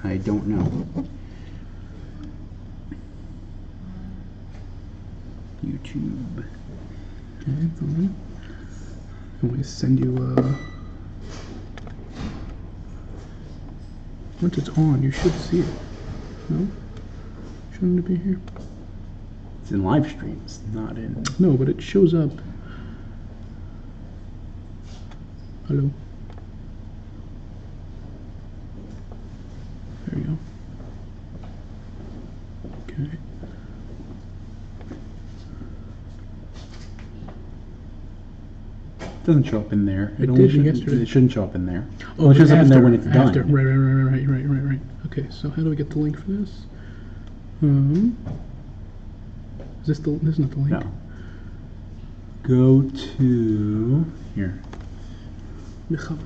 I don't know. YouTube. Okay, fine. I'm going to send you once it's on, you should see it. No? Shouldn't it be here? It's in live streams, not in... No, but it shows up. Hello? There you go. Okay. It doesn't show up in there. It did shouldn't, yesterday. It shouldn't show up in there. Oh, it shows up in there when it's done. After. Right. Okay, so how do we get the link for this? Is this is not the link? No. Go to here. Okay.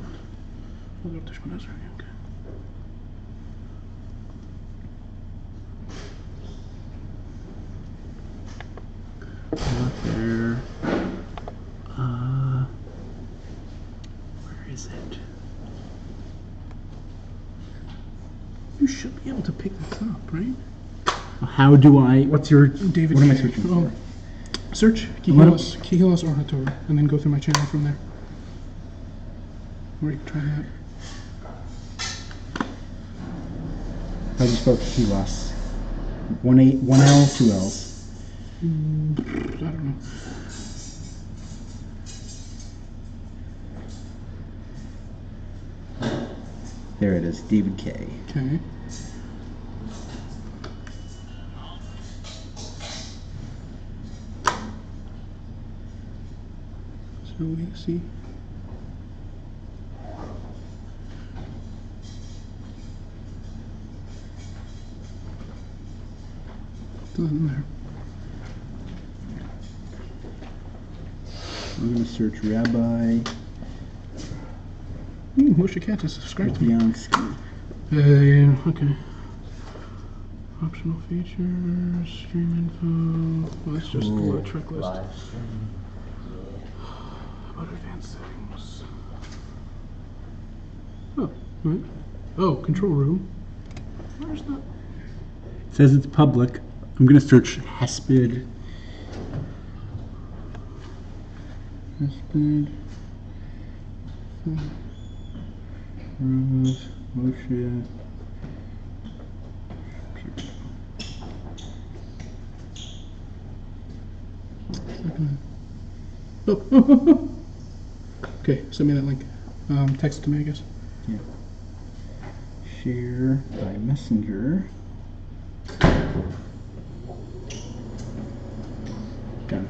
Not there. Where is it? You should be able to pick this up, right? How do I? What's your? David. What am I searching for? Search Kihilas or HaTorah, and then go through my channel from there. Or you can try that. How do you spell Kihilas? One L, two L's. I don't know. There it is, David K. Okay. So we see. Still in there. I'm going to search Rabbi Moshe Cat is subscribed to me. Lopianksy. Yeah, okay. Optional features, stream info. Well, that's just the track list. Live stream. About advanced settings. Oh, right. Oh, control room. Where's that? It says it's public. I'm going to search Hesped. Hesped. R Moshe. Oh. Okay, send me that link. Text it to me, I guess. Yeah. Share by messenger. Done.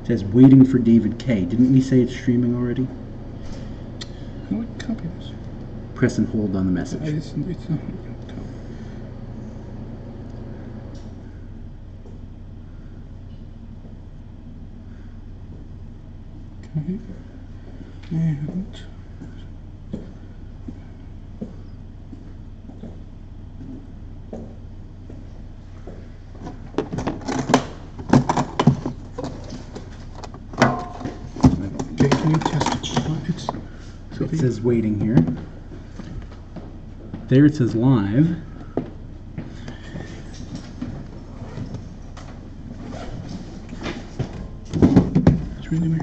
It says waiting for David K. Didn't we say it's streaming already? How do I copy this? Press and hold on the message. It's not. Okay. And okay, can you test it's so It says waiting here. There it says live. it's really weird.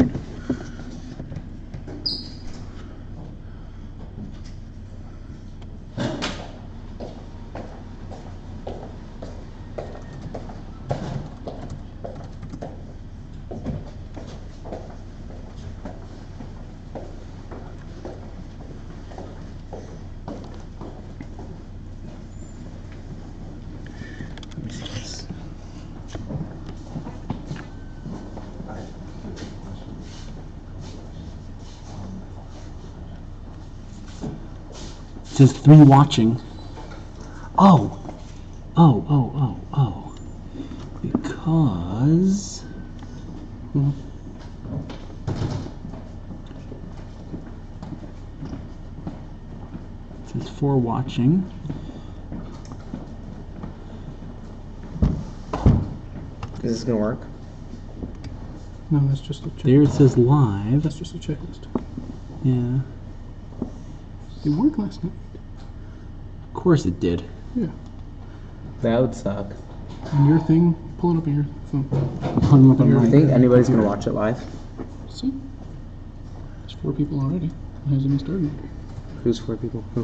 Let me see this. It says 3 watching. Oh. Because it says 4 watching. Is this gonna work? No, that's just a checklist. There it says live. That's just a checklist. Yeah. It worked last night. Of course it did. Yeah. That would suck. And your thing, pull it up on your phone. Hung up on You my think anybody's gonna watch it live? See? There's 4 people already. It hasn't even started. Who's 4 people? Who?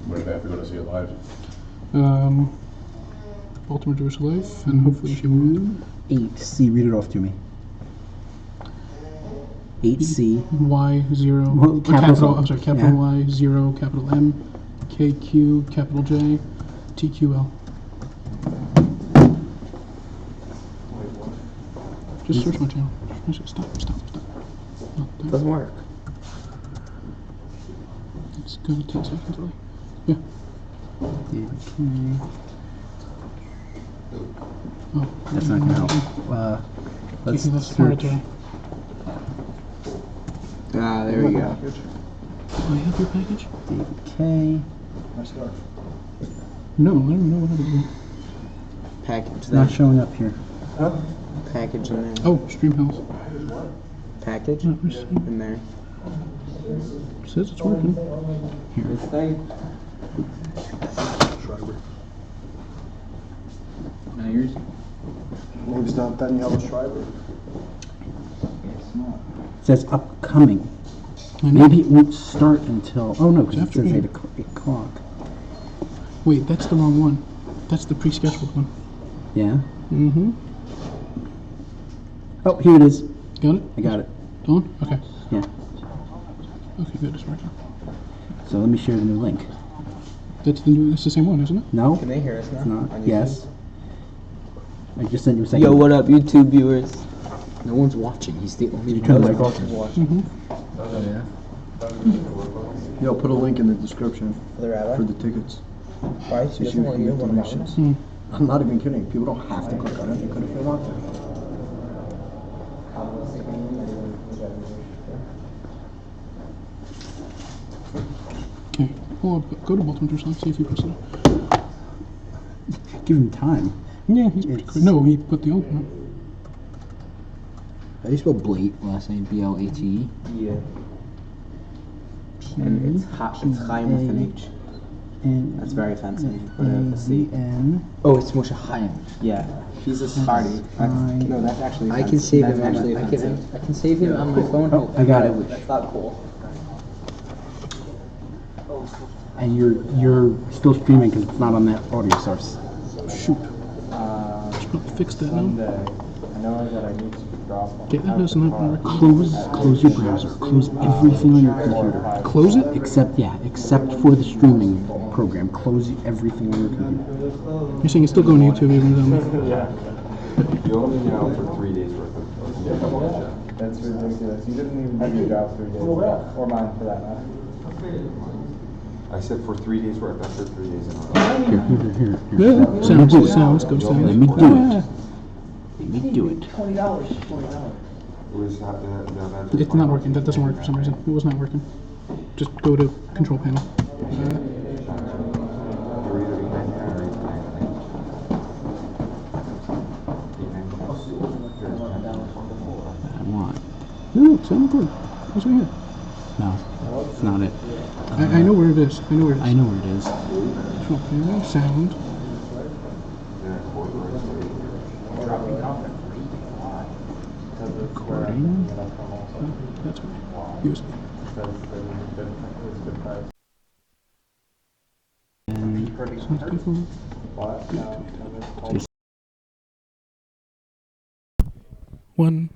Where do they have to go to see it live? Baltimore Jewish Life, and hopefully she will. 8C. Read it off to me. 8C. Y0. Well, capital- I'm sorry, capital yeah. Y, 0, capital M, KQ, capital J, TQL. Just search my channel. Stop. Not that. Doesn't work. It's gonna 10 seconds away. Yeah. Okay. Oh. That's not gonna help. Let's That's search. monitoring. Ah, there we go. Do I have your package? David K. No, I don't even know what it is. Package It's not there. showing up here. Package in there. Oh, Stream Health. Package Not received. in there. It says it's working. This thing. Maybe it's not Daniela Schreiber. It says upcoming. I know. Maybe it won't start until. Oh no, because it After says 8. 8 o'clock. Wait, that's the wrong one. That's the pre-scheduled one. Yeah. Mm-hmm. Oh, here it is. Got it? I got it. On? Okay. Yeah. Okay, good. It's working. So let me share the new link. That's the same one, isn't it? No, Can they hear us now? it's not. On YouTube? Yes. I just sent you a second. Yo, what up, YouTube viewers? No one's watching. He's the only you turn the one mic off? watching. Yo, put a link in the description For the rabbi? for the tickets. Why? She doesn't want to hear one of ours. I'm not even kidding. People don't have to click on it. They could if they want to. Okay. Pull up. Go to Baltimore Jewish Life. See if he posted it. Give him time. Yeah, he's pretty quick. No, he put the old one. How do you spell Blate? Last name B-L-A-T-E? Yeah. And it's Chaim with an H. And That's very offensive. Put a C. N. Oh, it's Moshe Chaim. Yeah. He's a Sephardi. No, that's actually I can save That's him. actually I offensive. can save him on my phone. Oh, I got it. That's not cool. And you're still streaming because it's not on that audio source. Shoot. Should not fix that now. Okay, that doesn't happen. Close your browser. Close everything on your computer. Close it? Except for the streaming program. Close everything on your computer. You're saying it's still going to YouTube even though. You only now for 3 days worth of That's ridiculous. You didn't even do your job 3 days ago. Or mine, for that matter. I said for 3 days worth after 3 days in a row. Here. Yeah. Sounds. Go Let sounds. me do it. Let me do it. It was It's not working. That doesn't work for some reason. It was not working. Just go to control panel. I want. No, it's not good. It's right here. No, it's not it. I know where it is. I know where it is. I know where it is. Control panel. Sound. Recording. That's right. USB. And Sounds good for me. One.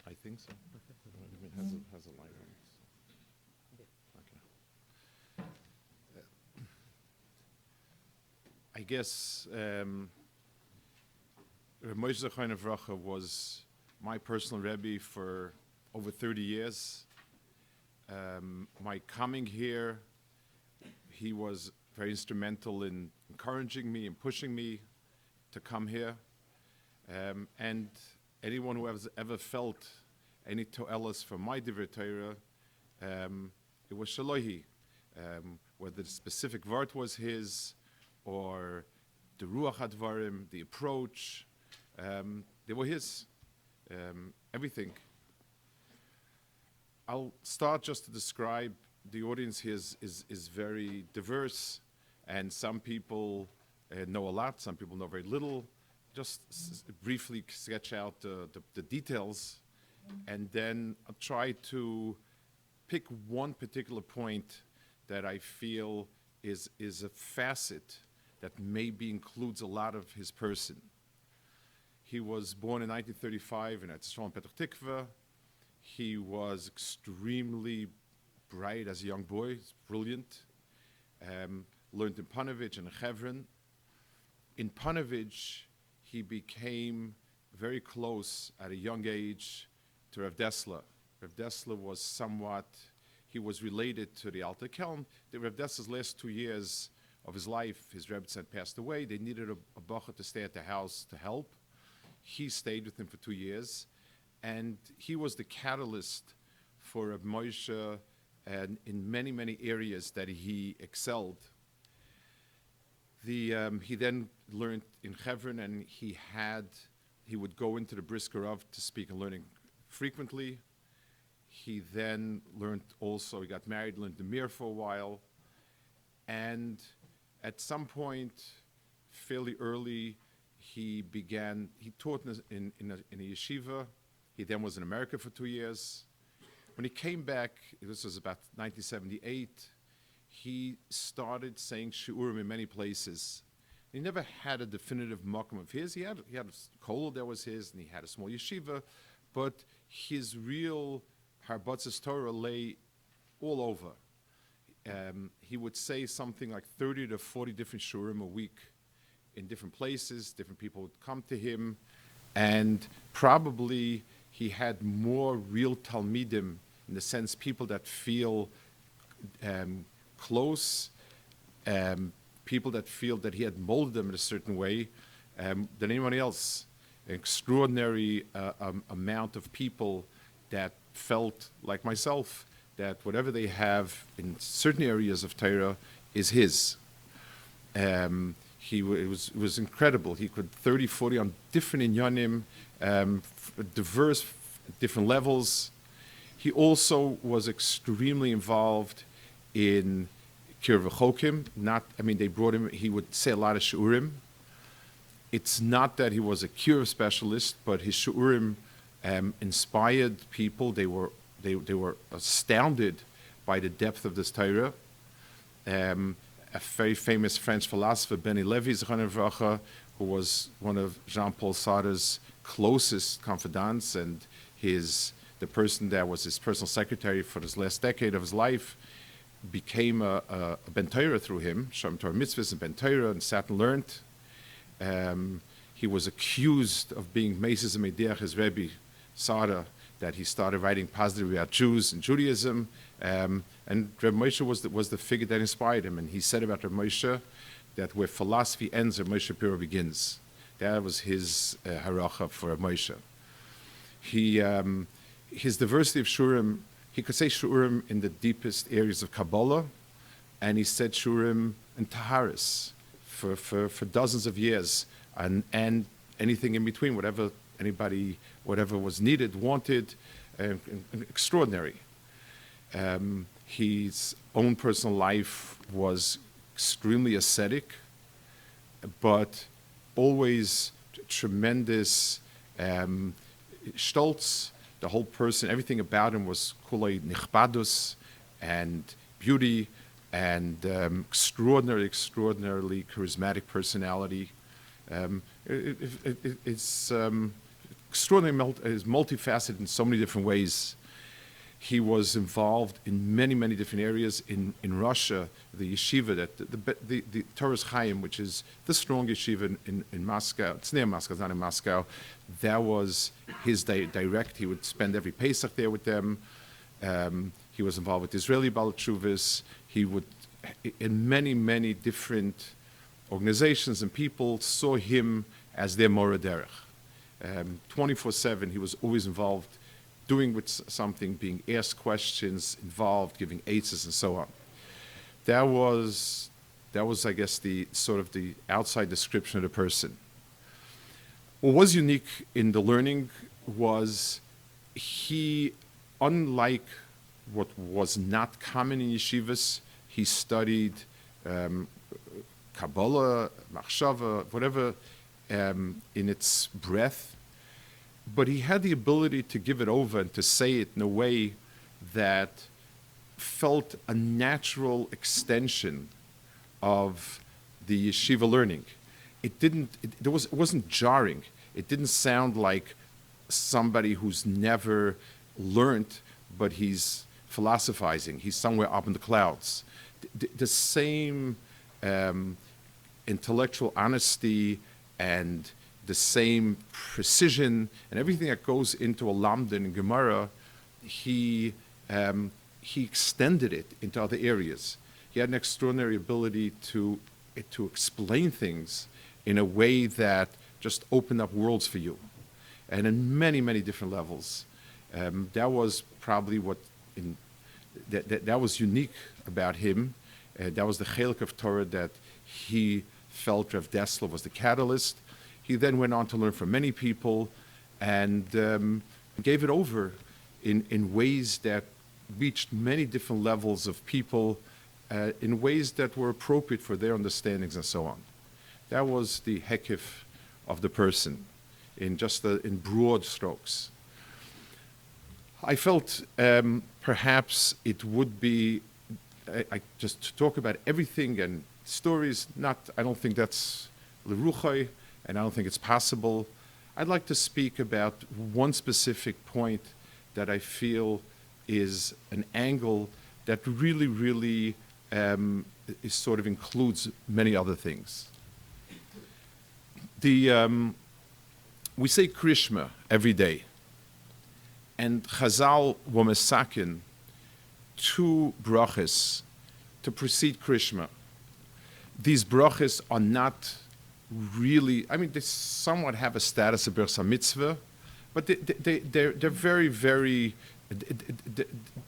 I think so. It has a light on it. Okay. I guess Rav Moshe Shapiro was my personal Rebbe for over 30 years. My coming here, he was very instrumental in encouraging me and pushing me to come here. And anyone who has ever felt any to'elas from my Divrei Torah, it was Shalohi. Whether the specific word was his, or the Ruach HaDvarim, the approach, they were his. Everything. I'll start just to describe the audience here is very diverse, and some people know a lot, some people know very little. Just briefly sketch out the details, and then I'll try to pick one particular point that I feel is a facet that maybe includes a lot of his person. He was born in 1935 in Eretz Petach Tikva. He was extremely bright as a young boy, brilliant. Learned in Panovich and Hebron. In Panovich, he became very close at a young age to Rav Dessler. Rav Dessler was he was related to the Alter Kelm. Rav Dessler's last 2 years of his life, his Rebbe had passed away. They needed a bacher to stay at the house to help. He stayed with him for 2 years, and he was the catalyst for Rav Moshe and in many, many areas that he excelled. He then learned in Hebron, and he would go into the Brisker of to speak and learning frequently. He then learned also, he got married, learned the Mir for a while, and at some point, fairly early, he taught in a yeshiva. He then was in America for 2 years. When he came back, this was about 1978, he started saying shiurim in many places. He never had a definitive makom of his. He had a kol that was his, and he had a small yeshiva, but his real harbatzas Torah lay all over. He would say something like 30 to 40 different shiurim a week in different places. Different people would come to him, and probably he had more real Talmidim, in the sense people that feel close, people that feel that he had molded them in a certain way than anyone else. An extraordinary amount of people that felt like myself, that whatever they have in certain areas of Torah is his. It was incredible. He could 30, 40 on different inyanim, diverse, different levels. He also was extremely involved in Kir V'chokim. They brought him, he would say a lot of shiurim. It's not that he was a Kir specialist, but his shiurim inspired people. They were astounded by the depth of this Torah. A very famous French philosopher, Benny Levy, who was one of Jean-Paul Sartre's closest confidants, and the person that was his personal secretary for this last decade of his life, became a Ben Torah through him, Shem Torah Mitzvahs and Ben Torah, and sat and learned. He was accused of being Meses and Mediach, his Rebbe, Sartre, that he started writing positively about Jews and Judaism. And Reb Moshe was the figure that inspired him. And he said about Reb Moshe that where philosophy ends, Reb Moshe Shapiro begins. That was his haracha for Reb Moshe. His diversity of shurim, he could say shurim in the deepest areas of Kabbalah, and he said shurim in Taharis for dozens of years, and anything in between, whatever was needed, wanted, extraordinary. His own personal life was extremely ascetic, but always tremendous stolz. The whole person, everything about him was kulei nichbadus and beauty and extraordinarily charismatic personality. It's extraordinary, is multifaceted in so many different ways. He was involved in many, many different areas. In Russia, the yeshiva, the Torah's Chaim, which is the strong yeshiva in Moscow, it's near Moscow, it's not in Moscow, that was his direct. He would spend every Pesach there with them. He was involved with Israeli Baal Teshuvos. He would, in many, many different organizations and people, saw him as their Mora Derech. 24/7, he was always involved, doing with something, being asked questions, involved, giving answers, and so on. That was, I guess, the sort of the outside description of the person. What was unique in the learning was he, unlike what was not common in yeshivas, he studied Kabbalah, Machshava, whatever, in its breadth, but he had the ability to give it over and to say it in a way that felt a natural extension of the yeshiva learning. It wasn't jarring. It didn't sound like somebody who's never learned, but he's philosophizing. He's somewhere up in the clouds. The same intellectual honesty and the same precision and everything that goes into a lamda in Gemara, he extended it into other areas. He had an extraordinary ability to explain things in a way that just opened up worlds for you, and in many, many different levels. That was probably what that was unique about him. That was the chelik of Torah that he felt Rav Dessler was the catalyst. He then went on to learn from many people and gave it over in ways that reached many different levels of people in ways that were appropriate for their understandings and so on. That was the hekif of the person in broad strokes. I felt perhaps it would be, just to talk about everything and stories, I don't think that's l'ruchai, and I don't think it's possible. I'd like to speak about one specific point that I feel is an angle that really, really is sort of includes many other things. We say Krishma every day, and Chazal were mesakin two brachas to precede Krishma. These brachas are not really, they somewhat have a status of Bersa Mitzvah, but they're very, very,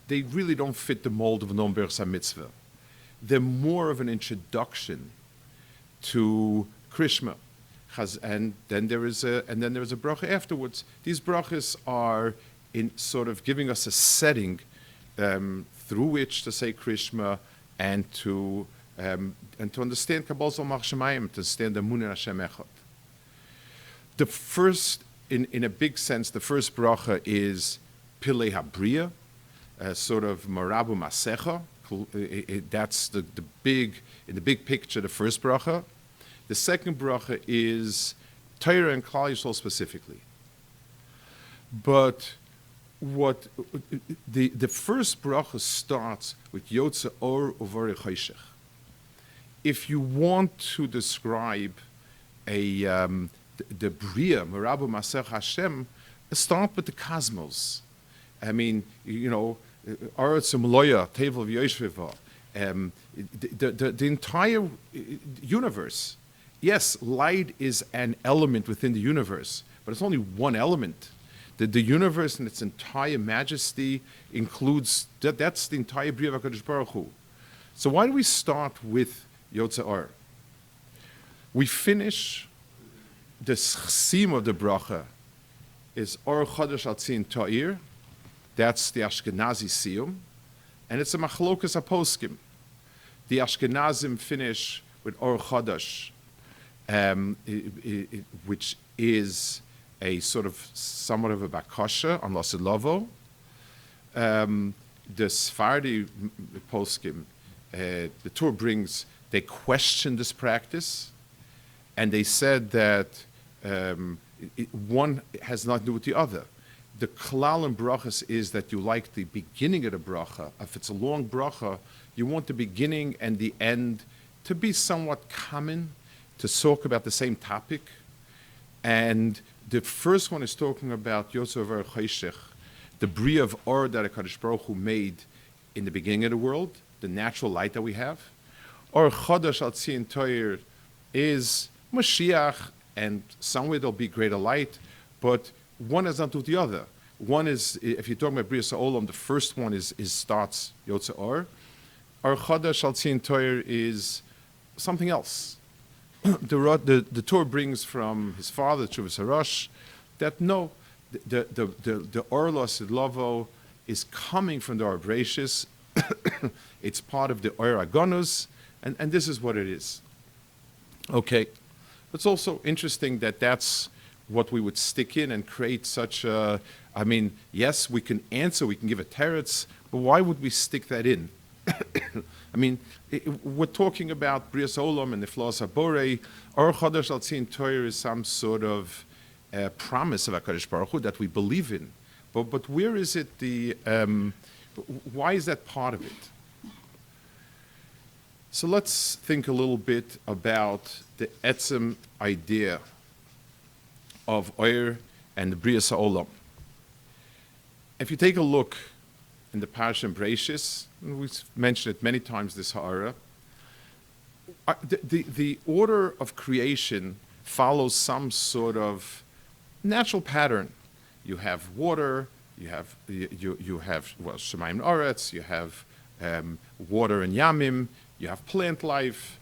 they really don't fit the mold of a non-Bersa Mitzvah. They're more of an introduction to Krishma. And then there is a bracha afterwards. These brachas are in sort of giving us a setting through which to say Krishma and to understand Kabbalah Zolmach Shemayim, to understand the Emunah Hashem Echad. The first, in a big sense, the first bracha is Pilei Habriya, sort of Marabu Masecha. That's the big, in the big picture, the first bracha. The second bracha is Torah and Klal Yisrael specifically. But what the first bracha starts with Yotze Or Uvarei Choshech. If you want to describe the Bria, Merabu Masech Hashem, start with the cosmos. Aretz Mloya, Tevel V'Yoshveva, the entire universe. Yes, light is an element within the universe, but it's only one element. The universe in its entire majesty includes, that's the entire Bria of HaKadosh Baruch Hu. So why do we start with Yotze Or? We finish, the chsim of the bracha is Or Chodesh Al Tzin Ta'ir, that's the Ashkenazi siyum, and it's a machlokas aposkim. The Ashkenazim finish with Or Chodesh, which is a sort of somewhat of a bakasha on Lasilovo. The Sephardi poskim, the Torah brings, they questioned this practice, and they said that one has nothing to do with the other. The klal in brachas is that you like the beginning of the bracha. If it's a long bracha, you want the beginning and the end to be somewhat common, to talk about the same topic. And the first one is talking about Yosef Or Choshech, the bria of Or that HaKadosh Baruch Hu made in the beginning of the world, the natural light that we have. Or Chodesh Al Tzion Toyer is Mashiach, and somewhere there'll be greater light, but one has not to do the other. One is, if you're talking about Bria Olam, the first one is starts Yotze Or. Or Chodesh Al Tzion Toyer is something else. The Torah brings from his father, Chuvas Harash, that no, the Orlos Lavo is coming from the Or Bereshis. It's part of the Or Agonus, and this is what it is. Okay. It's also interesting that that's what we would stick in and create such a, I mean, yes, we can answer, we can give a teretz, but why would we stick that in? I mean, we're talking about Brias Olam and the Flaws HaBorei. Or Chodesh Al Tzion Toyer is some sort of promise of HaKadosh Baruch Hu that we believe in. But where is it why is that part of it? So let's think a little bit about the etzem idea of Oyer and the Brias HaOlam. If you take a look in the Parashat Bereishis, and we've mentioned it many times, this Ha'ara, the order of creation follows some sort of natural pattern. You have water, you have Shemayim and Aretz, you have water and Yamim, you have plant life,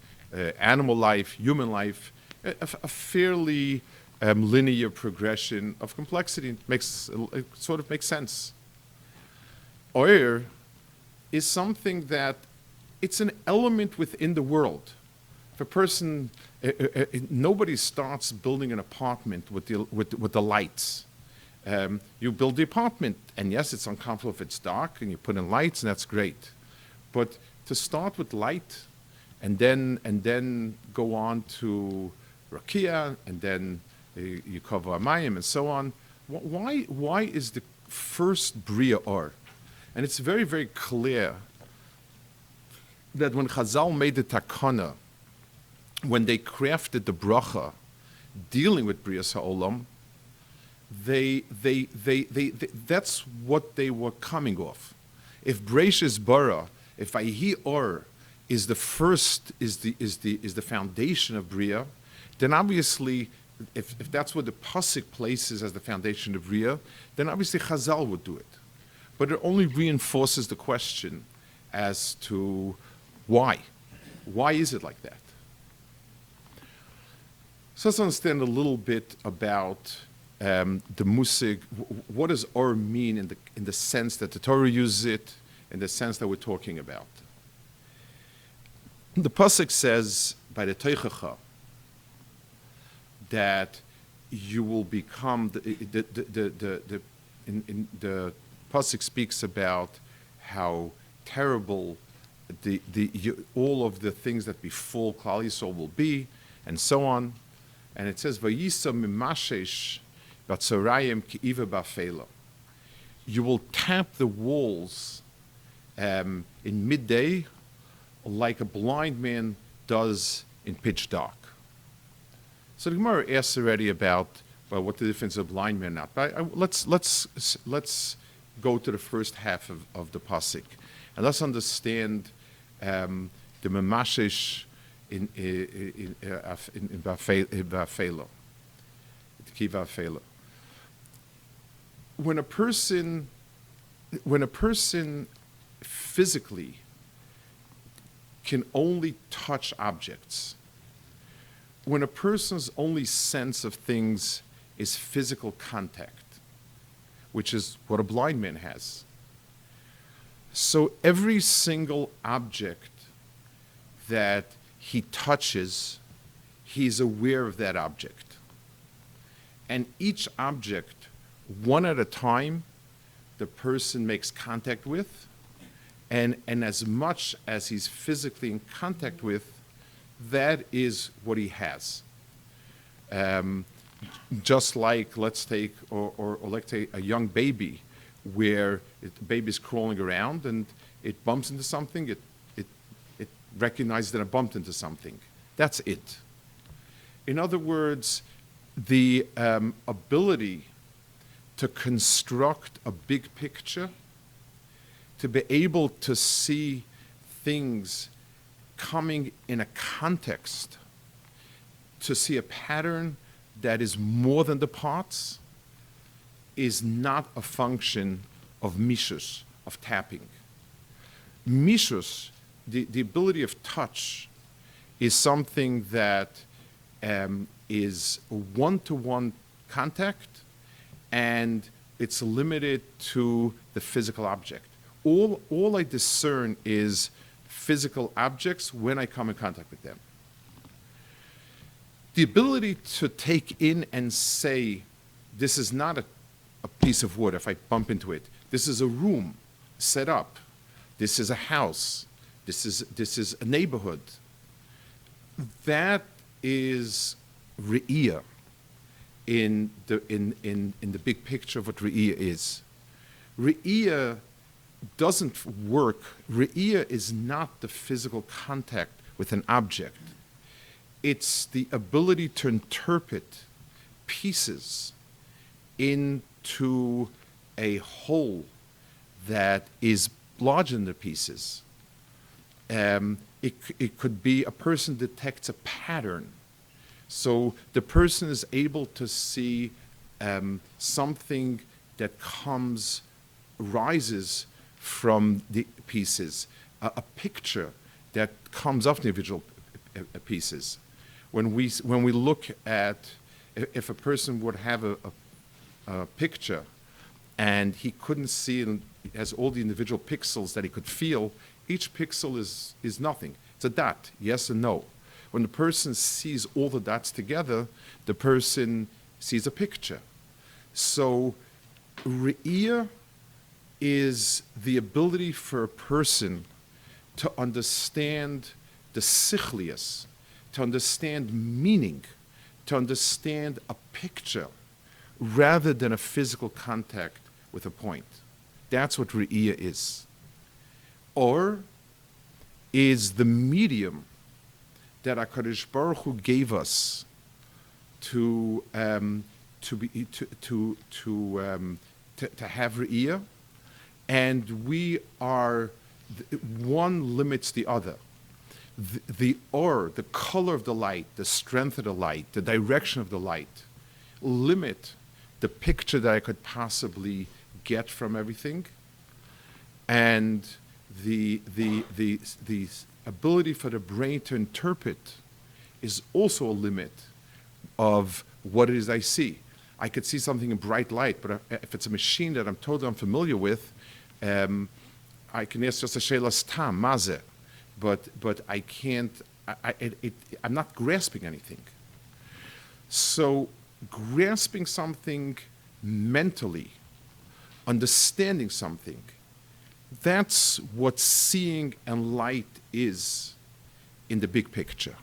animal life, human life, a fairly linear progression of complexity. It sort of makes sense. Oyer is something that it's an element within the world. If a person, nobody starts building an apartment with the lights. You build the apartment, and yes, it's uncomfortable if it's dark, and you put in lights, and that's great. But to start with light, and then go on to rakia, and then you cover amayim, and so on. Why is the first bria or? And it's very, very clear that when Chazal made the takana, when they crafted the bracha dealing with Brias HaOlam, that's what they were coming off. If Breishis bara, if Vayhi Or is the first, is the foundation of Bria, then obviously, if that's what the pasuk places as the foundation of Bria, then obviously Chazal would do it. But it only reinforces the question as to why. Why is it like that? So let's understand a little bit about the musig. What does Or mean in the sense that the Torah uses it, in the sense that we're talking about? The pasuk says by the Teichacha that you will become the pasuk speaks about how terrible all of the things that befall Klal Yisrael will be, and so on. And it says, "Vayisa mimashesh batzorayim ki'iva ba'fela." You will tap the walls in midday like a blind man does in pitch dark. So the Gemara asks already about what the difference of blind man and not. But let's go to the first half of the pasuk, and let's understand the memashish in Bafela, when a person physically can only touch objects, when a person's only sense of things is physical contact, which is what a blind man has. So every single object that he touches, he's aware of that object. And each object, one at a time, the person makes contact with, and as much as he's physically in contact with, that is what he has. just like let's take a young baby, where the baby's crawling around and it bumps into something, it recognizes that it bumped into something. That's it. In other words, the ability to construct a big picture, to be able to see things coming in a context, to see a pattern that is more than the parts, is not a function of mishus, of tapping. Mishus, the ability of touch, is something that is one-to-one contact, and it's limited to the physical object. All I discern is physical objects when I come in contact with them. The ability to take in and say, this is not a piece of wood if I bump into it. This is a room set up. This is a house. This is a neighborhood. That is re'iyah in the big picture of what re'iyah is. Re'iyah doesn't work. Re'iyah is not the physical contact with an object. It's the ability to interpret pieces into a whole that is larger than the pieces. It could be a person detects a pattern. So the person is able to see something that rises from the pieces, a picture that comes off the individual pieces. When we look at, if a person would have a picture and he couldn't see, and has all the individual pixels that he could feel, each pixel is nothing. It's a dot, yes and no. When the person sees all the dots together, the person sees a picture. So re'iyah is the ability for a person to understand the SHlit, to understand meaning, to understand a picture, rather than a physical contact with a point. That's what re'iyah is. Or is the medium that HaKadosh Baruch Hu gave us to have re'iyah, and we are, one limits the other. The color of the light, the strength of the light, the direction of the light, limit the picture that I could possibly get from everything, and the ability for the brain to interpret is also a limit of what it is I see. I could see something in bright light, but if it's a machine that I'm totally unfamiliar with, I can ask just a shelas tam, mazeh, but I can't, I'm not grasping anything. So grasping something mentally, understanding something, that's what seeing and light is in the big picture.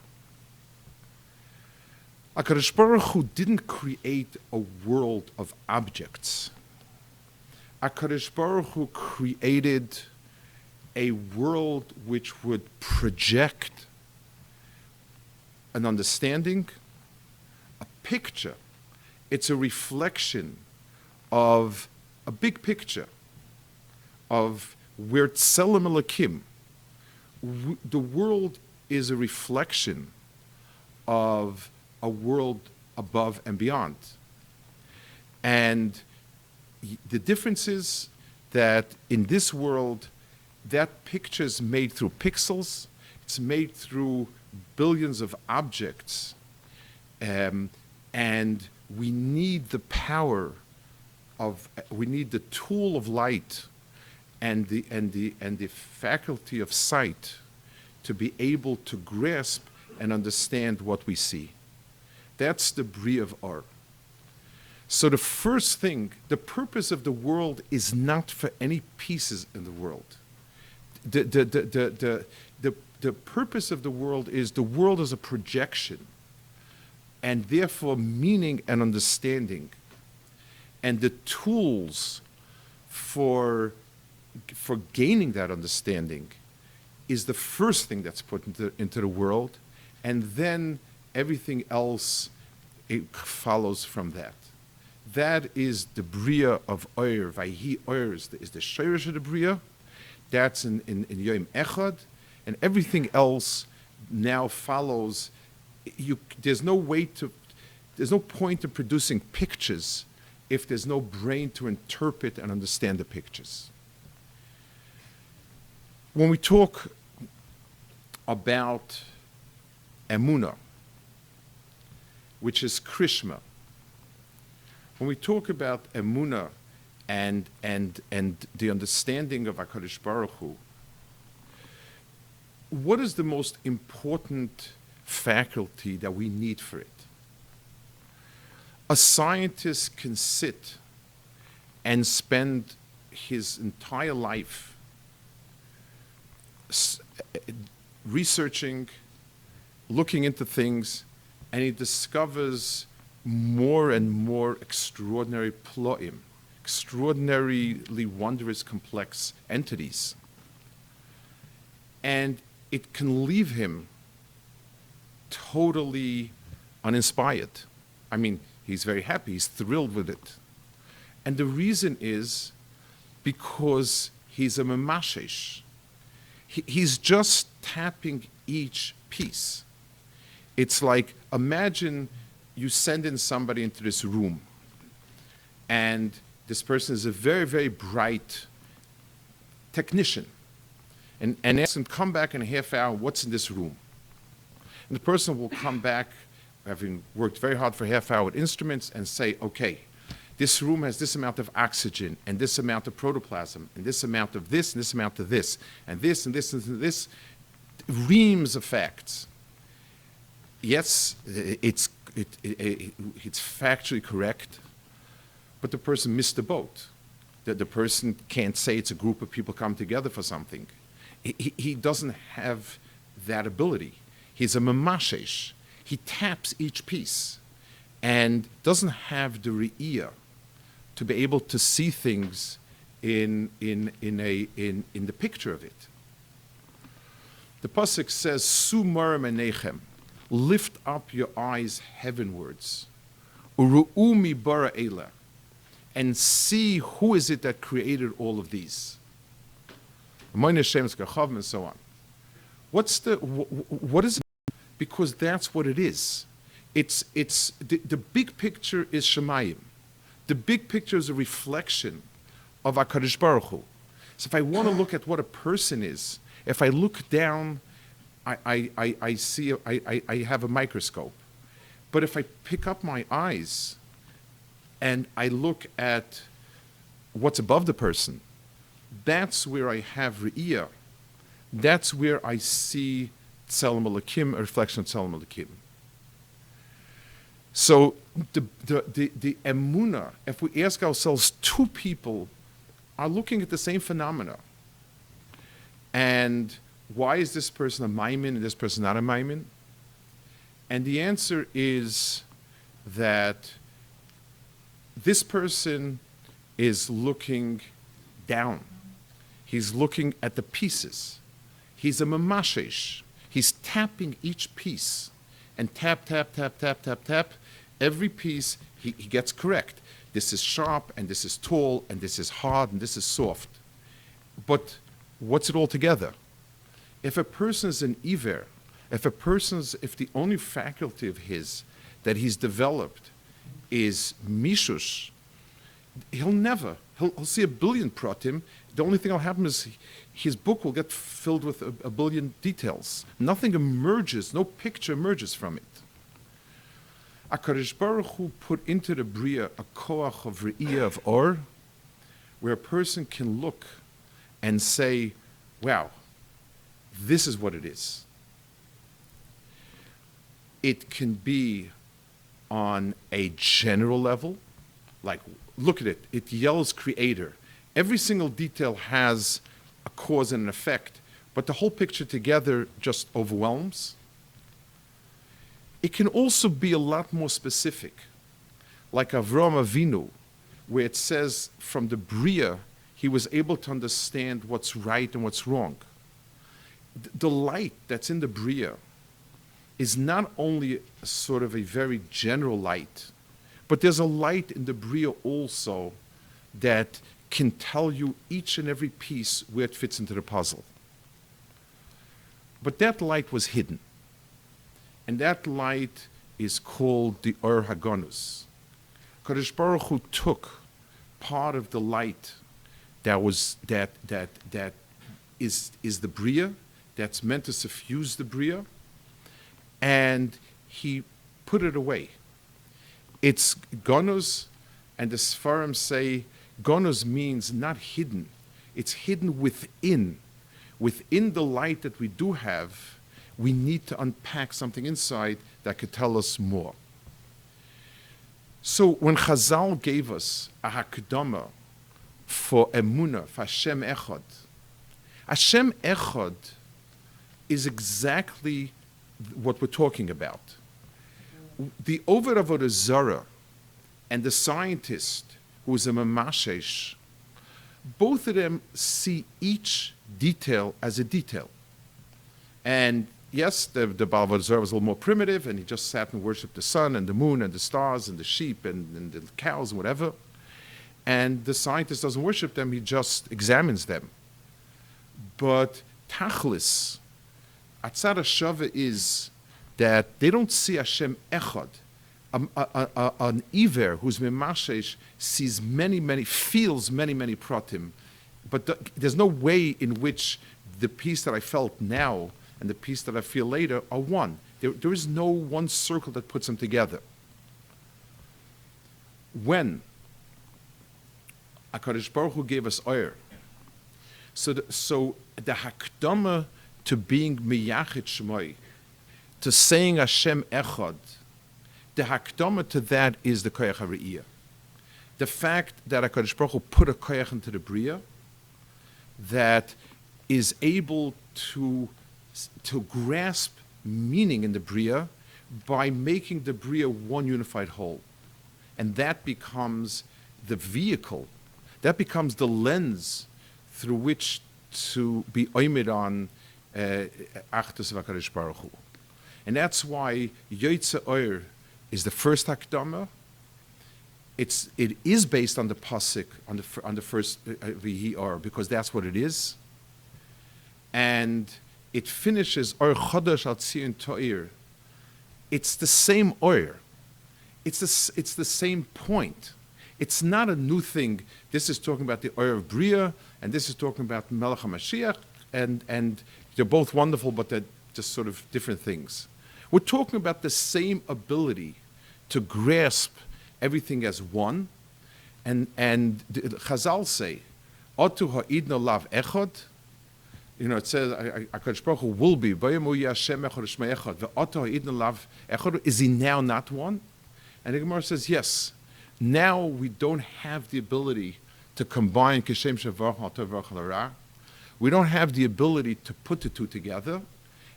HaKadosh Baruch Hu didn't create a world of objects. HaKadosh Baruch Hu created a world which would project an understanding, a picture. It's a reflection of a big picture of where Tselem Elokim. The world is a reflection of a world above and beyond. And the difference is that in this world, that picture is made through pixels, it's made through billions of objects, and we need the power of, we need the tool of light and the faculty of sight to be able to grasp and understand what we see. That's the bri of R. So the first thing, the purpose of the world is not for any pieces in the world. The purpose of the world is a projection. and therefore meaning and understanding. And the tools for gaining that understanding is the first thing that's put into the world, and then everything else it follows from that. That is the Bria of Oyer. Vayhi Oyer is the Shirish of the Bria. That's in Yom Echad, and everything else now follows. There's no point in producing pictures if there's no brain to interpret and understand the pictures. When we talk about Emunah, which is Krishma, when we talk about Emunah and the understanding of HaKadosh Baruch Hu, what is the most important faculty that we need for it? A scientist can sit and spend his entire life researching, looking into things, and he discovers more and more extraordinary ploim, extraordinarily wondrous, complex entities. And it can leave him totally uninspired. I mean, he's very happy, he's thrilled with it. And the reason is because he's a memashesh. He's just tapping each piece. It's like, imagine you send in somebody into this room, and this person is a very, very bright technician, and ask him, come back in a half hour, what's in this room? And the person will come back, having worked very hard for a half hour with instruments, and say, okay, this room has this amount of oxygen, and this amount of protoplasm, and this amount of this, and this amount of this, and this, and this, and this, reams of facts. Yes, it's factually correct, but the person missed the boat. The person can't say it's a group of people come together for something. He doesn't have that ability. He's a memashesh. He taps each piece and doesn't have the re'iyah to be able to see things in the picture of it. The pasuk says, "Sumar menechem," lift up your eyes heavenwards, uru'umi bara ela, and see who is it that created all of these. And so on. What is it? Because that's what it is. It's the big picture is Shemayim. The big picture is a reflection of HaKadosh Baruch Hu. So if I want to look at what a person is, if I look down, I see, I have a microscope. But if I pick up my eyes and I look at what's above the person, that's where I have Re'iyah. That's where I see Tzelem Elokim, a reflection of Tzelem Elokim. So the emunah, if we ask ourselves, two people are looking at the same phenomena, and why is this person a maimin and this person not a maimin? And the answer is that this person is looking down. He's looking at the pieces. He's a memashesh. He's tapping each piece, and tap, tap, tap, tap, tap, tap. Every piece he gets correct. This is sharp, and this is tall, and this is hard, and this is soft. But what's it all together? If a person is an iver, if the only faculty of his that he's developed is mishush, he'll see a billion pratim. The only thing that'll happen is his book will get filled with a billion details. Nothing emerges, no picture emerges from it. HaKadosh Baruch Hu put into the Bria a koach of re'iyah of or, where a person can look and say, wow, this is what it is. It can be on a general level, like, look at it, it yells creator. Every single detail has a cause and an effect, but the whole picture together just overwhelms. It can also be a lot more specific, like Avraham Avinu, where it says from the Bria, he was able to understand what's right and what's wrong. The light that's in the Bria is not only sort of a very general light, but there's a light in the Bria also that can tell you each and every piece where it fits into the puzzle. But that light was hidden. And that light is called the Or Haganus. Kadosh Baruch Hu took part of the light that is the Bria, that's meant to suffuse the Bria, and he put it away. It's Ganus, and the Sfarim say Ganus means not hidden. It's hidden within. Within the light that we do have, we need to unpack something inside that could tell us more. So when Chazal gave us a hakdama for emunah, for Hashem Echad, Hashem Echad is exactly what we're talking about. The Over Avodah Zarah and the scientist who is a Mamashesh, both of them see each detail as a detail. And yes, the Baal Avodah Zarah was a little more primitive, and he just sat and worshipped the sun and the moon and the stars and the sheep and the cows and whatever. And the scientist doesn't worship them, he just examines them. But Tachlis, Atzad HaShavah is that they don't see Hashem Echad. An Iver who's Memashesh sees feels many pratim, but there's no way in which the peace that I felt now and the peace that I feel later are one. There is no one circle that puts them together. When HaKadosh Baruch Hu gave us oyer, so the hakdama to being miyachid shmoi, to saying Hashem Echad, the hakdama to that is the koyach hariyah. The fact that HaKadosh Baruch Hu put a koyach into the bria that is able to grasp meaning in the bria by making the bria one unified whole. And that becomes the vehicle, that becomes the lens through which to be oimid on Achdus of HaKadosh Baruch Hu. And that's why Yoitze Oyer is the first Hakdama. It is based on the pasuk on the first Vihi Or, because that's what it is, and it finishes Or Chodesh Al Tzion To'ir. It's the same Or. It's the same point. It's not a new thing. This is talking about the Or of Bria, and this is talking about Melech HaMashiach, and they're both wonderful, but they're just sort of different things. We're talking about the same ability to grasp everything as one, and the Chazal say, "Otu ha'idna lav echad." You know, it says, "HaKadosh Baruch Hu will be V'yamu Hashem echad Shmei echad." Ve'otu ha'idna lav echad. Is he now not one? And the Gemara says, yes. Now we don't have the ability to combine Kishem Shavarach Ha'tov V'Rach Ha'Ra. We don't have the ability to put the two together,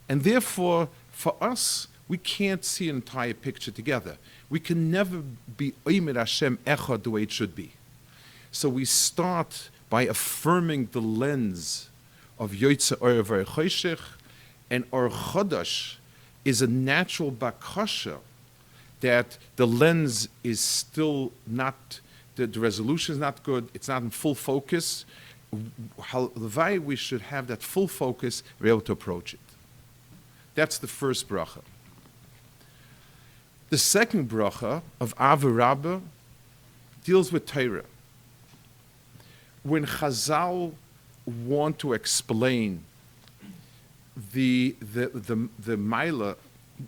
and therefore, for us, we can't see an entire picture together. We can never be Oimed Hashem Echad the way it should be. So we start by affirming the lens of Yoitze Or V'Choshech, and Or Chodesh is a natural bakasha that the lens is still not, the resolution is not good, it's not in full focus. Levai, we should have that full focus, be able to approach it. That's the first bracha. The second bracha of Av Rabbah deals with Torah. When Chazal want to explain the Maila,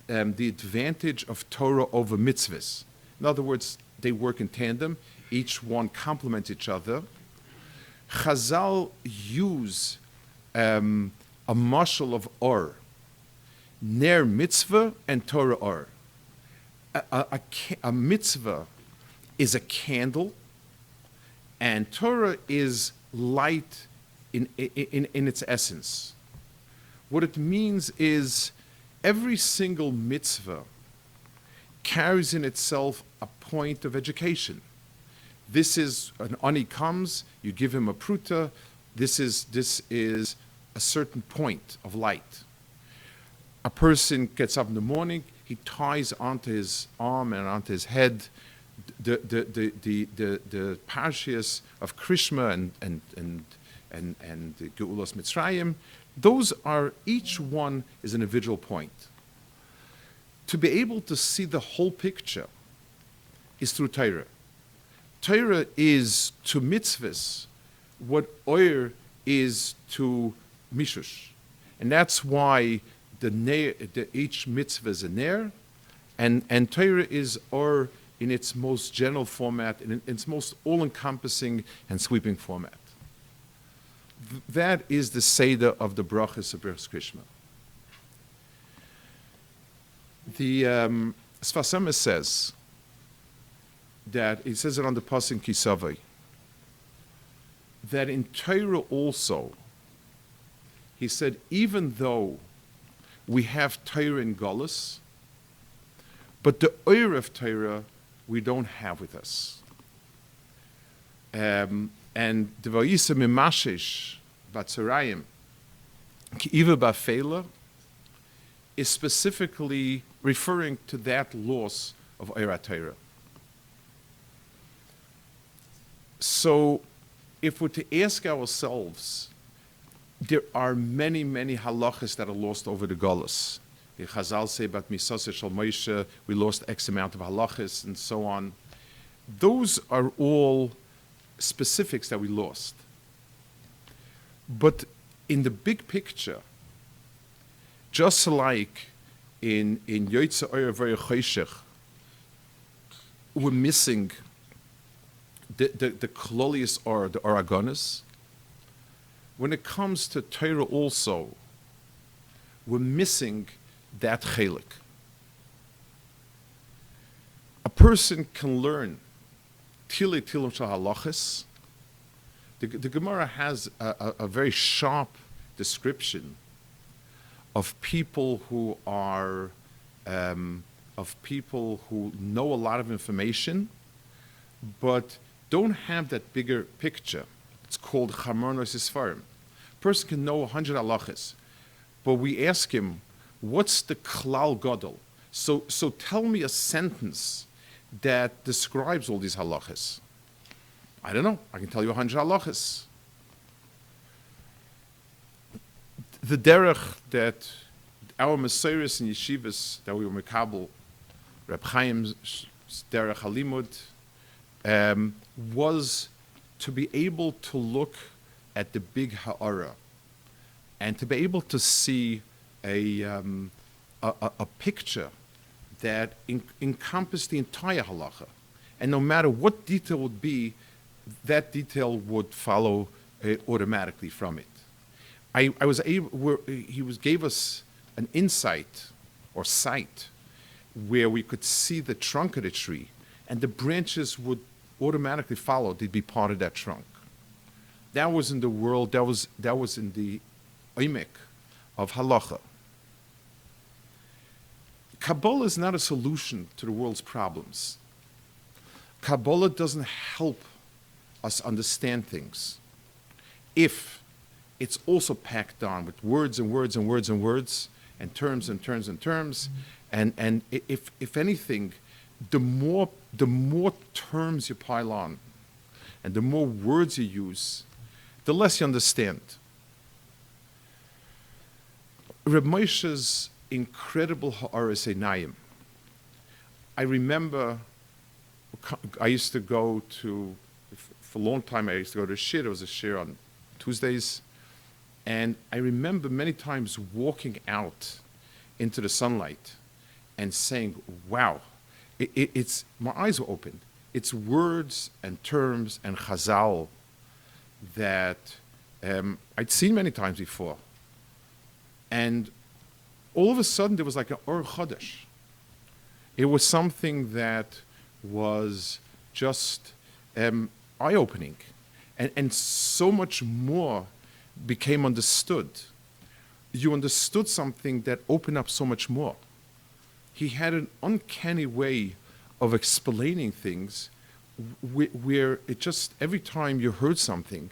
the advantage of Torah over mitzvahs, in other words, they work in tandem, each one complements each other, Chazal use a mashal of Or, Ner mitzvah and Torah Or. A mitzvah is a candle, and Torah is light in its essence. What it means is every single mitzvah carries in itself a point of education. This is, an ani comes, you give him a pruta, this is a certain point of light. A person gets up in the morning, he ties onto his arm and onto his head the parshias of Krishma and the Geulas Mitzrayim. Those are, each one is an individual point. To be able to see the whole picture is through Torah. Torah is to mitzvahs what oir is to mishush. And that's why each mitzvah is a ner, and Torah is or in its most general format, in its most all-encompassing and sweeping format. That is the Seder of the brachas of Birchas Krishma. The Sfas Emes says that, it says it on the Pasuk Kisavai, that in Torah also, he said, even though we have Torah in Golus, but the oir of Torah we don't have with us. And the Vayisa Mimashish Batzarayim Ki'iva Bafela is specifically referring to that loss of oir Torah. So, if we're to ask ourselves, there are many, many halachas that are lost over the Golus. The Chazal say about Misasa Shal Moshe, we lost X amount of halachas and so on. Those are all specifics that we lost. But in the big picture, just like in Yoitza Oyer V'Oyer Choshech, we're missing the Klolius or the Oragonis. When it comes to Torah also, we're missing that chelik. A person can learn Tilei Tilim Shal Halachas. The Gemara has a very sharp description of people who are, of people who know a lot of information, but don't have that bigger picture. It's called Chamarnos Isfarim. A person can know 100 halachas, but we ask him, what's the klal gadol? So tell me a sentence that describes all these halachas. I don't know. I can tell you 100 halachas. The derech that our Mesiris and yeshivas that we were mekabel, Reb Chaim's derech halimud, was to be able to look at the big ha'ara and to be able to see a picture that encompassed the entire halacha. And no matter what detail would be, that detail would follow automatically from it. I was able, gave us an insight or sight where we could see the trunk of the tree and the branches would automatically follow. They'd be part of that trunk. That was in the world, that was in the oimek of halacha. Kabbalah is not a solution to the world's problems. Kabbalah doesn't help us understand things if it's also packed on with words and words and words and words and terms and terms and terms. And if anything, the more terms you pile on and the more words you use, the less you understand. Reb Moshe's incredible ha'aras einayim. I remember I used to go to, for a long time I used to go to a shir. There was a shir on Tuesdays. And I remember many times walking out into the sunlight and saying, wow, it's my eyes were opened. It's words and terms and chazal that I'd seen many times before. And all of a sudden there was like an Or Chodesh. It was something that was just eye-opening. And so much more became understood. You understood something that opened up so much more. he had an uncanny way of explaining things where it just, every time you heard something,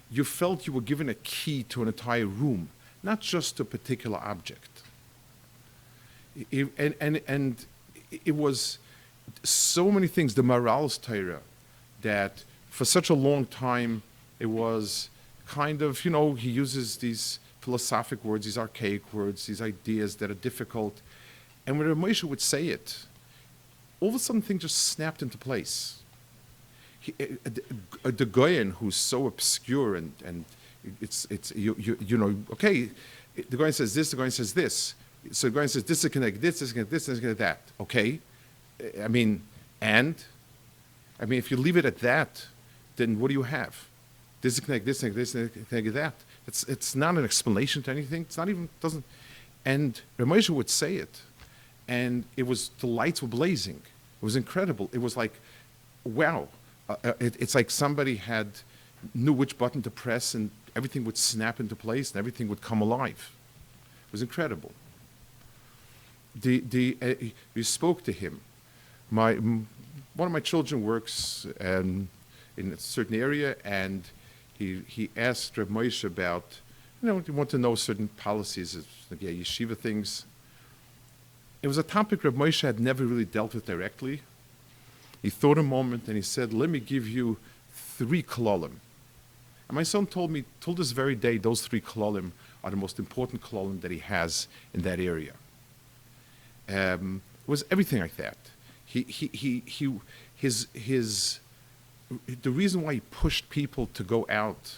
you felt you were given a key to an entire room, not just a particular object. And it was so many things, the morals Torah, that for such a long time it was kind of, he uses these philosophic words, these archaic words, these ideas that are difficult. And when Rav Moshe would say it, all of a sudden things just snapped into place. The Goyen, who's so obscure and it's okay, the Goyen says this, the Goyen says this. So the Goyen says this is connected this is connected this is connected that. Okay, if you leave it at that, then what do you have? This is connected this, this is connected that. It's not an explanation to anything. It's not even doesn't. And Rav Moshe would say it, and the lights were blazing. It was incredible. It was like, wow. It's like somebody knew which button to press, and everything would snap into place, and everything would come alive. It was incredible. We spoke to him. One of my children works in a certain area, and he asked Rav Moshe about, he wanted to know certain policies, like yeshiva things. It was a topic Rav Moshe had never really dealt with directly. He thought a moment and he said, let me give you 3 kolalim. And my son told this very day, those 3 kolalim are the most important kolalim that he has in that area. It was everything like that. The reason why he pushed people to go out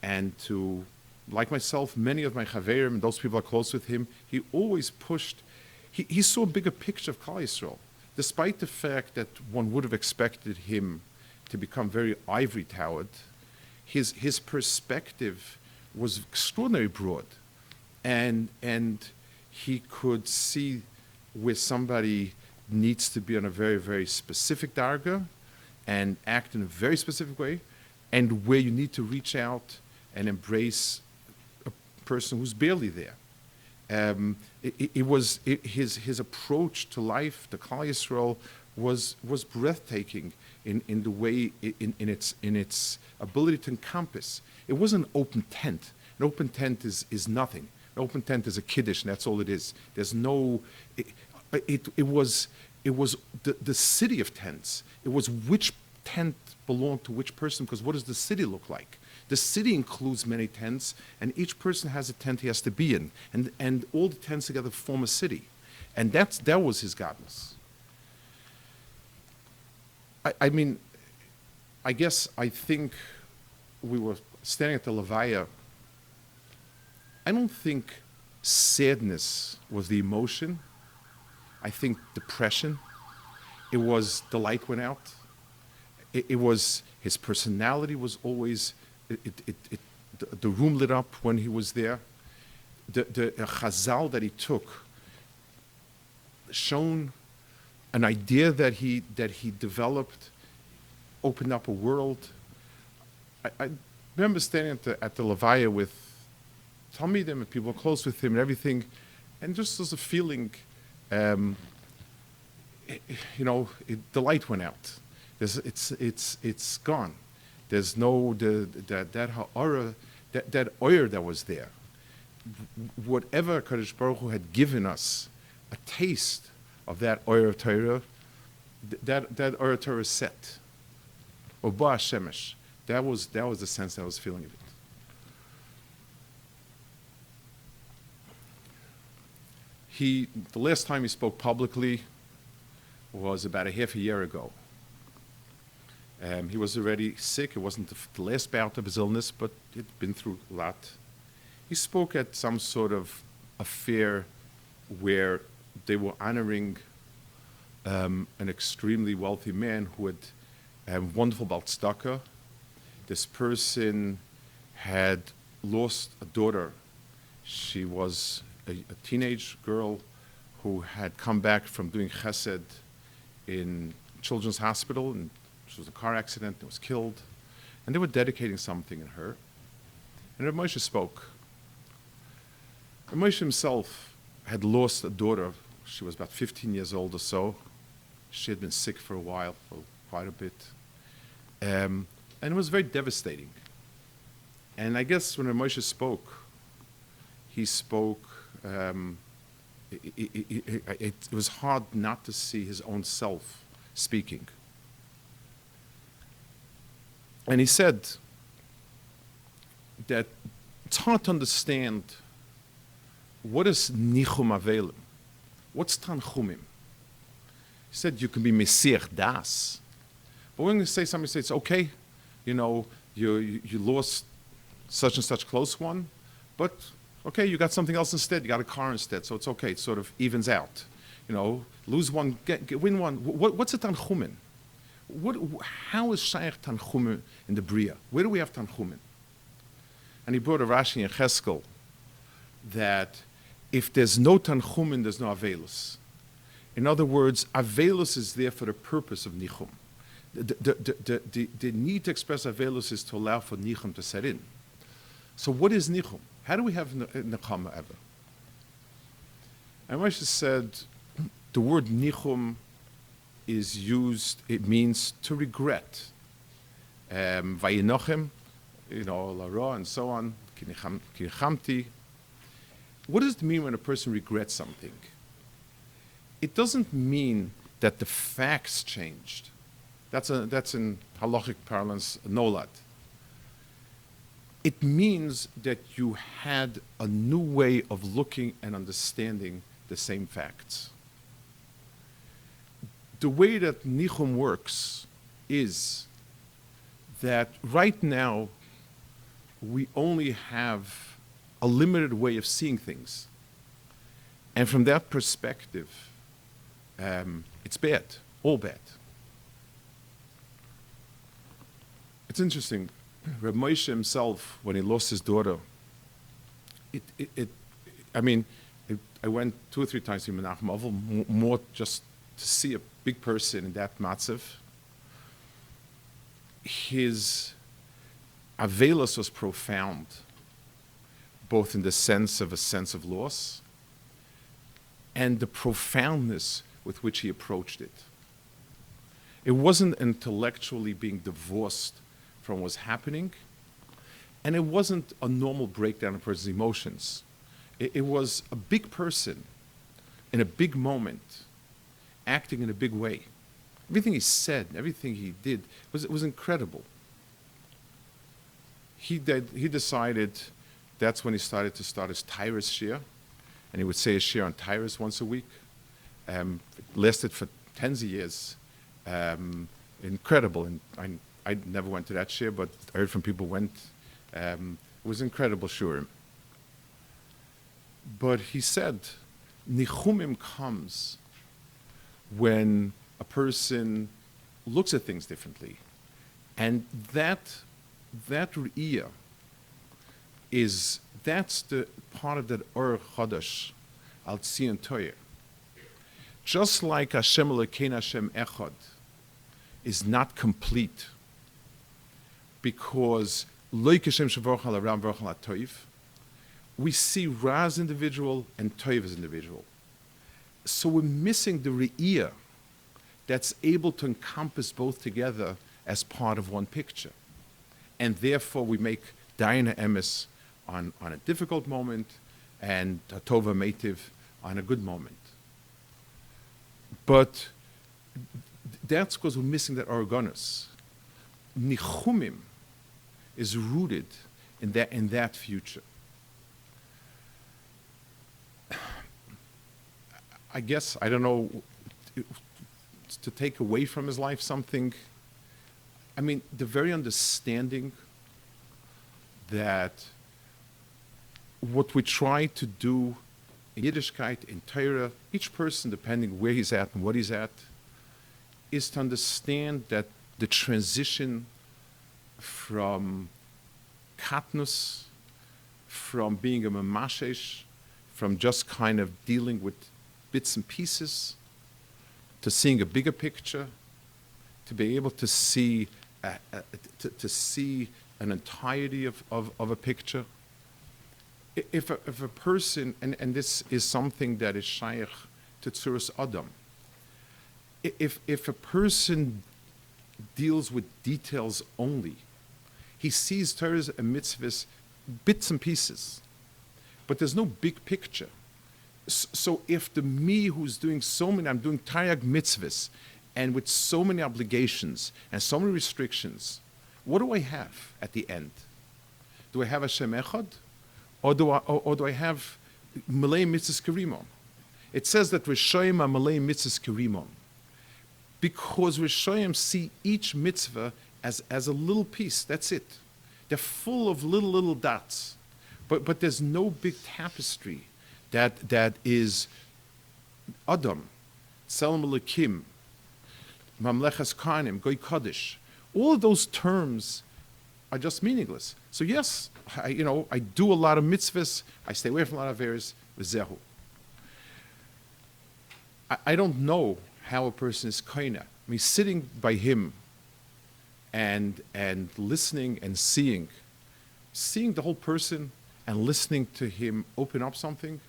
and to, like myself, many of my chaverim, and those people are close with him, he always pushed, he saw a bigger picture of Klal Yisrael. Despite the fact that one would have expected him to become very ivory-towered, his perspective was extraordinarily broad, and he could see where somebody needs to be on a very, very specific darga and act in a very specific way, and where you need to reach out and embrace a person who's barely there. His approach to life, to Klal Yisrael, was breathtaking in the way, in its ability to encompass. It wasn't an open tent. An open tent is nothing. An open tent is a kiddush, and that's all it is. There's no. It was the city of tents. It was which tent belonged to which person, because what does the city look like? The city includes many tents, and each person has a tent he has to be in, and all the tents together form a city, and that was his godless. I think we were standing at the Levaya. I don't think sadness was the emotion. I think depression. It was the light went out. It was his personality was always. The room lit up when he was there. The chazal that he took shown an idea that he developed, opened up a world. I remember standing at the Levaya with Talmidim and people close with him and everything, and just as a feeling, the light went out. It's gone. There's no that oyer that was there. Whatever Kadosh Baruch Hu had given us, a taste of that oyer of Torah, that oyer of Torah set. Oba Shemesh. That was the sense I was feeling of it. The last time he spoke publicly was about a half a year ago. He was already sick. It wasn't the last bout of his illness, but he'd been through a lot. He spoke at some sort of affair where they were honoring an extremely wealthy man who had wonderful baltzedakah. This person had lost a daughter. She was a teenage girl who had come back from doing chesed in Children's Hospital, and she was in a car accident and was killed. And they were dedicating something in her. And Rav Moshe spoke. Rav Moshe himself had lost a daughter. she was about 15 years old or so. She had been sick for a while, for quite a bit. And it was very devastating. And I guess when R Moshe spoke, he spoke, it was hard not to see his own self speaking. And he said that it's hard to understand what is nichum avelim, what's tanchumim. He said you can be mesiach das, but when you say something, say it's okay, you lost such and such close one, but okay, you got something else instead. You got a car instead, so it's okay. It sort of evens out. Lose one, win one. What's a tanchumen? How is shaykh tanchumen in the bria? Where do we have tanchumen? And he brought a Rashi in Cheskel that if there's no tanchumen, there's no avelus. In other words, avelus is there for the purpose of nichum. The need to express avelus is to allow for nichum to set in. So what is nichum? How do we have nechama ever? And Moshe said the word nichum is used, it means to regret. Vayinochem, lara and so on, kinichamti. What does it mean when a person regrets something? It doesn't mean that the facts changed. That's in halachic parlance, nolad. It means that you had a new way of looking and understanding the same facts. The way that nichum works is that right now we only have a limited way of seeing things. And from that perspective, it's bad, all bad. It's interesting. Reb Moshe himself, when he lost his daughter, I went 2 or 3 times to Menachem Ovel, more just to see a big person in that matzav. His avelus was profound, both in the sense of loss and the profoundness with which he approached it. It wasn't intellectually being divorced from what was happening, and it wasn't a normal breakdown of a person's emotions. It was a big person in a big moment, acting in a big way. Everything he said, everything he did was incredible. He decided that's when he started his Tyrus shir, and he would say a shir on Tyrus once a week. It lasted for tens of years. Incredible, and I never went to that shir, but I heard from people who went. It was incredible shurim. But he said, nichumim comes when a person looks at things differently, and that re'iyah that's the part of that or chadash al tzion toyer. Just like Hashem Elokeinu Hashem Echad is not complete because Lo Kashem Shavorach Al Aram Vorach Al Toiv, we see Ra as individual and Toiv as individual. So we're missing the Re'iyah that's able to encompass both together as part of one picture. And therefore we make Daina Emes on a difficult moment and Tova Meitiv on a good moment. But that's because we're missing that organos. Nichumim is rooted in that future. I guess, I don't know, to take away from his life something, the very understanding that what we try to do in Yiddishkeit, in Torah, each person, depending where he's at and what he's at, is to understand that the transition from katnus, from being a mamashesh, from just kind of dealing with bits and pieces, to seeing a bigger picture, to be able to see an entirety of a picture. If a person, and this is something that is shaykh to Tzuras Adam. If a person deals with details only, he sees Torahs and mitzvahs bits and pieces, but there's no big picture. So if the me who's doing so many, I'm doing Tayag mitzvahs, and with so many obligations and so many restrictions, what do I have at the end? Do I have Hashem Echad? Or do I have Malay Mitzvahs Kerimon? It says that Rishoyim are Malay Mitzvahs Kerimon, because Rishoyim see each mitzvah as a little piece, that's it. They're full of little dots, but there's no big tapestry that is Adam, Tselem Elokim, Mamlechas Karnim, Goy Kodesh. All of those terms are just meaningless. So yes, I do a lot of mitzvahs, I stay away from a lot of errors, v'zehu. I don't know how a person is koina. I mean, sitting by him and listening and seeing the whole person and listening to him open up something,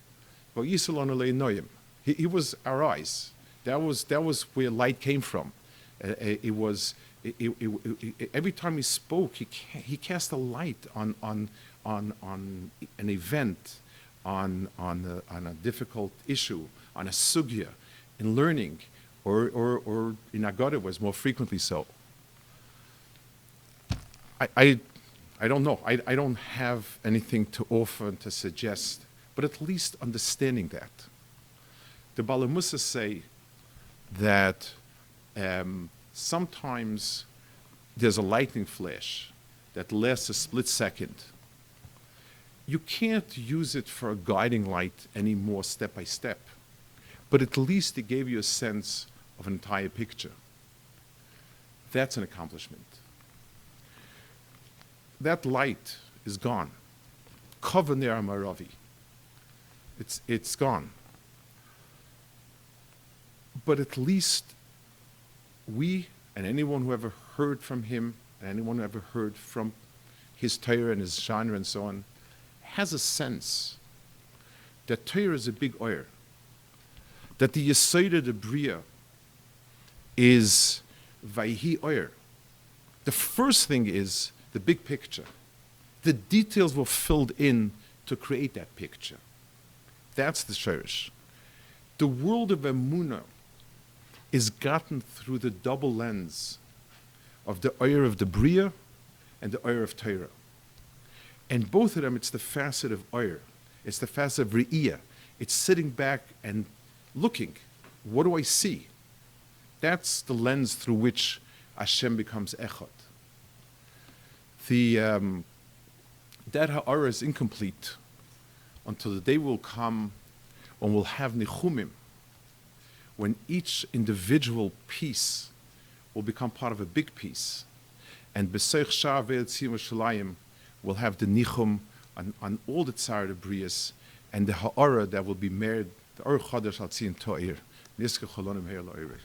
he was our eyes. That was where light came from. Every time he spoke, he cast a light on an event, on a difficult issue, on a sugya, in learning, or in Agada was more frequently so. I don't know. I don't have anything to offer and to suggest, but at least understanding that. The Balamusa say that sometimes there's a lightning flash that lasts a split second. You can't use it for a guiding light anymore step by step, but at least it gave you a sense of an entire picture. That's an accomplishment. That light is gone. Kavaner Maravi. It's gone. But at least we and anyone who ever heard from him, and anyone who ever heard from his Torah and his genre and so on, has a sense that Torah is a big oyer, that the Yesod the Bria is Vayhi oyer. The first thing is the big picture. The details were filled in to create that picture. That's the Shorish. The world of Emunah is gotten through the double lens of the oyer of the Bria and the oyer of Torah. And both of them, it's the facet of oyer. It's the facet of Re'iyah. It's sitting back and looking. What do I see? That's the lens through which Hashem becomes Echad. That ha'ara is incomplete until the day will come when we'll have nichumim, when each individual piece will become part of a big piece. And B'seich Sha'ar Ve'etzim V'Shalayim will have the nichum on all the tzar the brias, and the ha'ara that will be married, the Or Chodesh Al Tzin To'ir. Niska Cholonim He'er Lo'ir.